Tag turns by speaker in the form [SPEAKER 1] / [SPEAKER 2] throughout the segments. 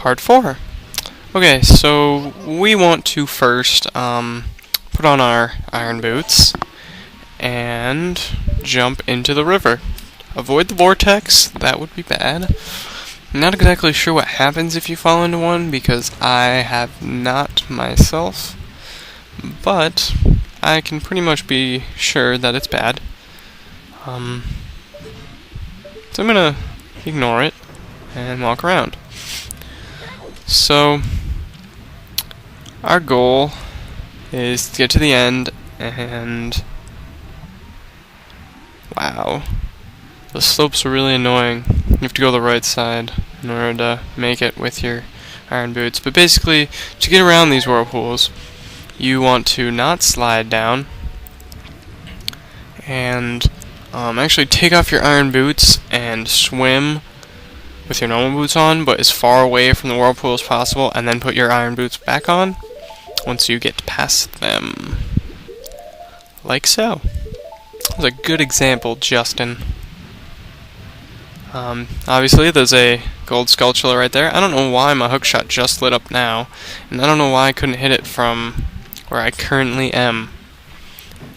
[SPEAKER 1] Part 4. Okay, so we want to first put on our iron boots and jump into the river. Avoid the vortex, that would be bad. I'm not exactly sure what happens if you fall into one because I have not myself, but I can pretty much be sure that it's bad. So I'm gonna ignore it and walk around. So our goal is to get to the end, and wow, the slopes are really annoying. You have to go the right side in order to make it with your iron boots. But basically, to get around these whirlpools, you want to not slide down and actually take off your iron boots and swim with your normal boots on, but as far away from the whirlpool as possible, and then put your iron boots back on once you get past them. Like so. That was a good example, Justin. Obviously, there's a gold skulltula right there. I don't know why my hookshot just lit up now, and I don't know why I couldn't hit it from where I currently am.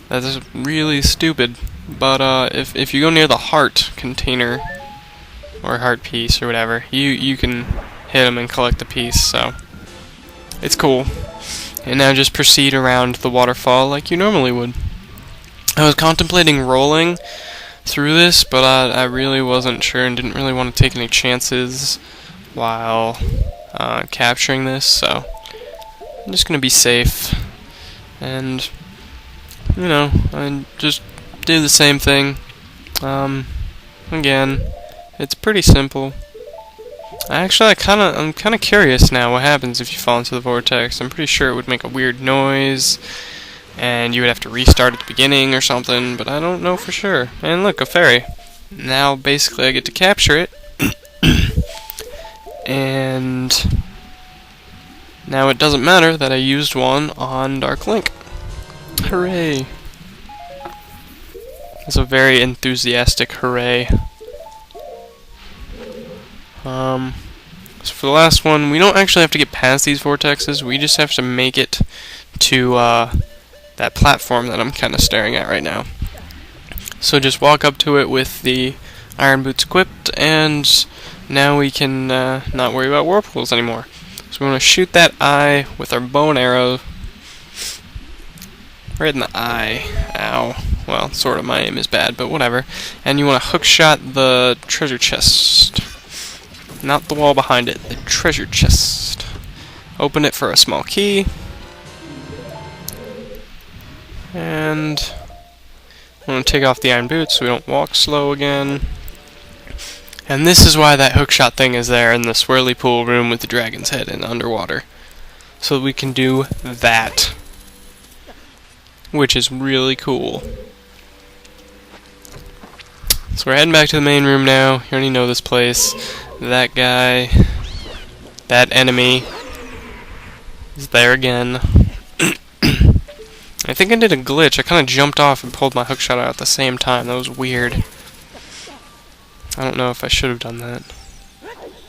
[SPEAKER 1] That is really stupid, but if you go near the heart container, or heart piece, or whatever, you can hit them and collect the piece, so it's cool. And now just proceed around the waterfall like you normally would. I was contemplating rolling through this, but I really wasn't sure and didn't really want to take any chances while capturing this, so I'm just gonna be safe and, you know, I just do the same thing. Again, it's pretty simple. I'm kind of curious now what happens if you fall into the vortex. I'm pretty sure it would make a weird noise, and you would have to restart at the beginning or something, but I don't know for sure. And look, a fairy. Now, basically, I get to capture it, and now it doesn't matter that I used one on Dark Link. Hooray! It's a very enthusiastic hooray. So for the last one, we don't actually have to get past these vortexes, we just have to make it to that platform that I'm kind of staring at right now. So just walk up to it with the iron boots equipped, and now we can not worry about whirlpools anymore. So we want to shoot that eye with our bow and arrow right in the eye. Ow. Well, sort of, my aim is bad, but whatever. And you want to hookshot the treasure chest. Not the wall behind it, the treasure chest. Open it for a small key. And I'm going to take off the iron boots so we don't walk slow again. And this is why that hookshot thing is there in the swirly pool room with the dragon's head and underwater. So we can do that. Which is really cool. So we're heading back to the main room now. You already know this place. That guy, that enemy, is there again. I think I did a glitch. I kind of jumped off and pulled my hookshot out at the same time. That was weird. I don't know if I should have done that.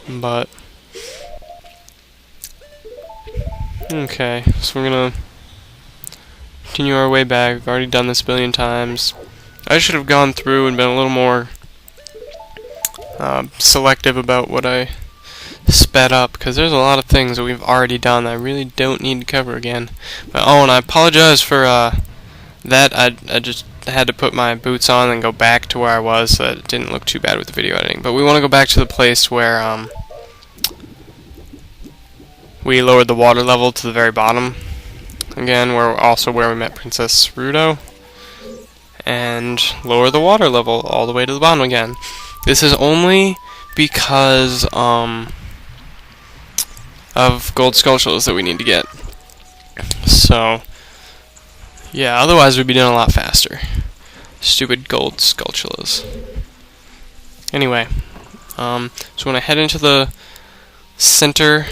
[SPEAKER 1] But okay, so we're gonna continue our way back. We've already done this a billion times. I should have gone through and been a little more selective about what I sped up, because there's a lot of things that we've already done that I really don't need to cover again. But, oh, and I apologize for that. I just had to put my boots on and go back to where I was, so that it didn't look too bad with the video editing. But we want to go back to the place where we lowered the water level to the very bottom. Again, where we met Princess Rudo. And lower the water level all the way to the bottom again. This is only because of gold skulltulas that we need to get. So yeah, otherwise we'd be doing a lot faster. Stupid gold skulltulas. Anyway, so when I head into the center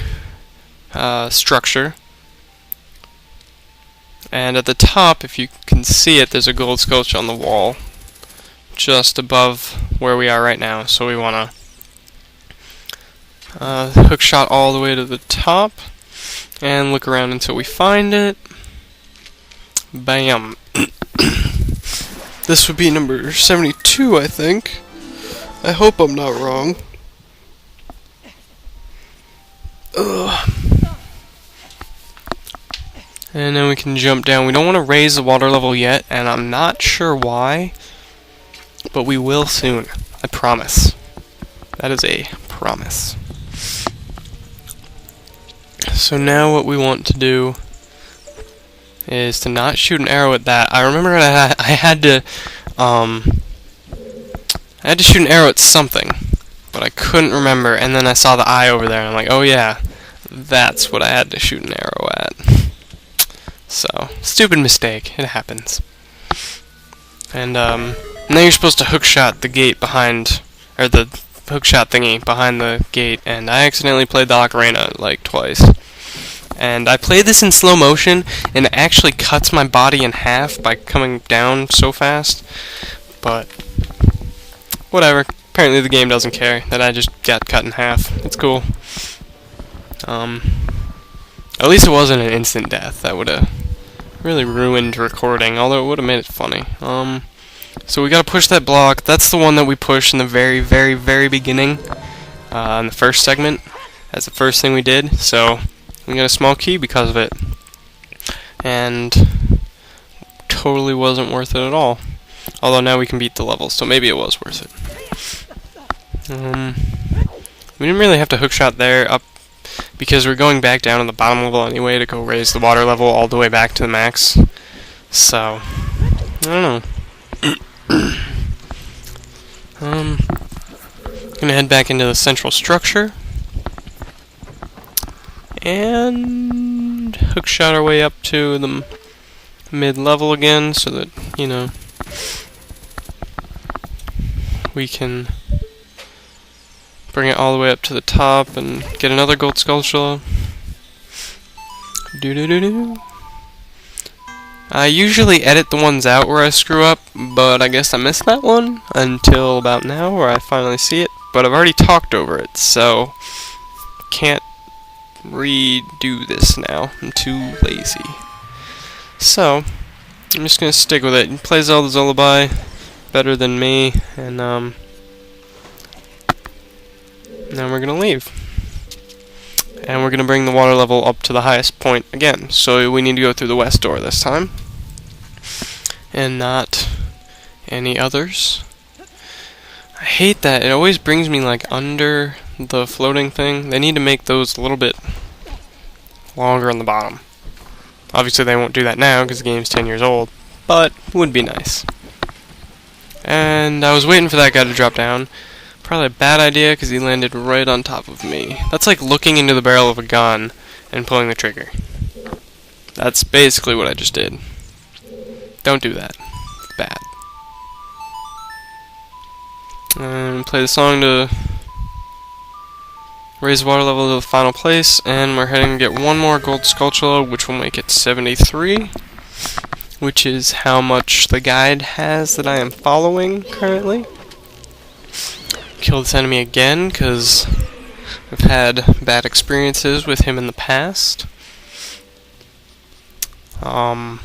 [SPEAKER 1] structure, and at the top, if you can see it, there's a gold sculpture on the wall just above where we are right now. So we want Hook shot all the way to the top, and look around until we find it. Bam. This would be number 72, I think. I hope I'm not wrong. Ugh. And then we can jump down. We don't want to raise the water level yet, and I'm not sure why, but we will soon. I promise. That is a promise. So now what we want to do is to not shoot an arrow at that. I remember I had to shoot an arrow at something, but I couldn't remember, and then I saw the eye over there, and I'm like, oh yeah, that's what I had to shoot an arrow at. So, stupid mistake. It happens. And now you're supposed to hookshot the gate behind, or the hookshot thingy behind the gate, and I accidentally played the Ocarina like twice. And I played this in slow motion, and it actually cuts my body in half by coming down so fast. But whatever. Apparently the game doesn't care that I just got cut in half. It's cool. At least it wasn't an instant death. That would have really ruined recording, although it would have made it funny. So we gotta push that block. That's the one that we pushed in the very, very, very beginning, in the first segment. That's the first thing we did, so we got a small key because of it. And totally wasn't worth it at all. Although now we can beat the level, so maybe it was worth it. We didn't really have to hookshot there up because we're going back down to the bottom level anyway to go raise the water level all the way back to the max. So, I don't know. Gonna head back into the central structure and hookshot our way up to the mid-level again so that, you know, we can bring it all the way up to the top and get another gold skulltula. Doo-doo-doo-doo. I usually edit the ones out where I screw up, but I guess I missed that one until about now where I finally see it. But I've already talked over it, so can't redo this now. I'm too lazy. So, I'm just gonna stick with it. He plays Zelda's Lullaby better than me, and now we're gonna leave. And we're gonna bring the water level up to the highest point again. So we need to go through the west door this time, and not any others. I hate that. It always brings me like under the floating thing. They need to make those a little bit longer on the bottom. Obviously they won't do that now because the game's 10 years old, but would be nice. And I was waiting for that guy to drop down. Probably a bad idea because he landed right on top of me. That's like looking into the barrel of a gun and pulling the trigger. That's basically what I just did. Don't do that. It's bad. Play the song to raise the water level to the final place, and we're heading to get one more gold skulltula, which will make it 73, which is how much the guide has that I am following currently. Kill this enemy again, because I've had bad experiences with him in the past. We're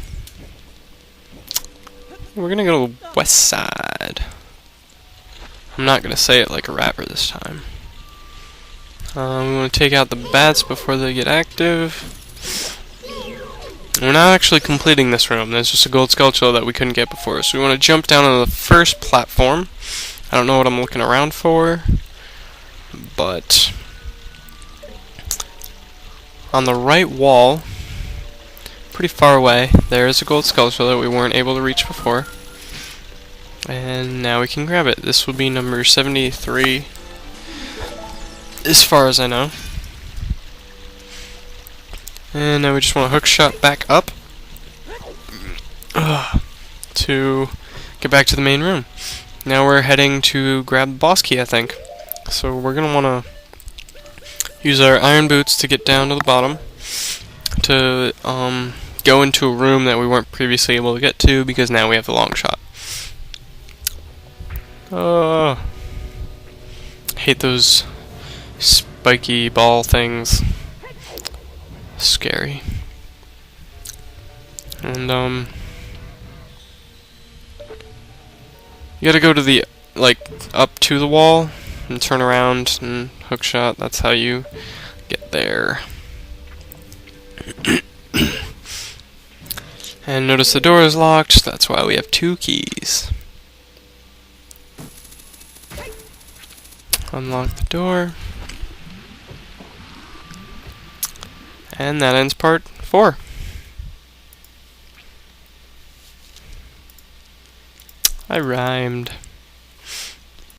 [SPEAKER 1] gonna go to the west side. I'm not gonna say it like a rapper this time. We want to take out the bats before they get active. We're not actually completing this room. There's just a gold skulltula that we couldn't get before. So we want to jump down on the first platform. I don't know what I'm looking around for, but on the right wall, pretty far away, there is a gold skulltula that we weren't able to reach before. And now we can grab it. This will be number 73, as far as I know. And now we just want to hookshot back up to get back to the main room. Now we're heading to grab the boss key, I think. So we're going to want to use our iron boots to get down to the bottom to go into a room that we weren't previously able to get to because now we have the long shot. Hate those spiky ball things. Scary. And you gotta go to the, like, up to the wall and turn around and hookshot. That's how you get there. And notice the door is locked. That's why we have 2 keys. Unlock the door. And that ends part 4. I rhymed.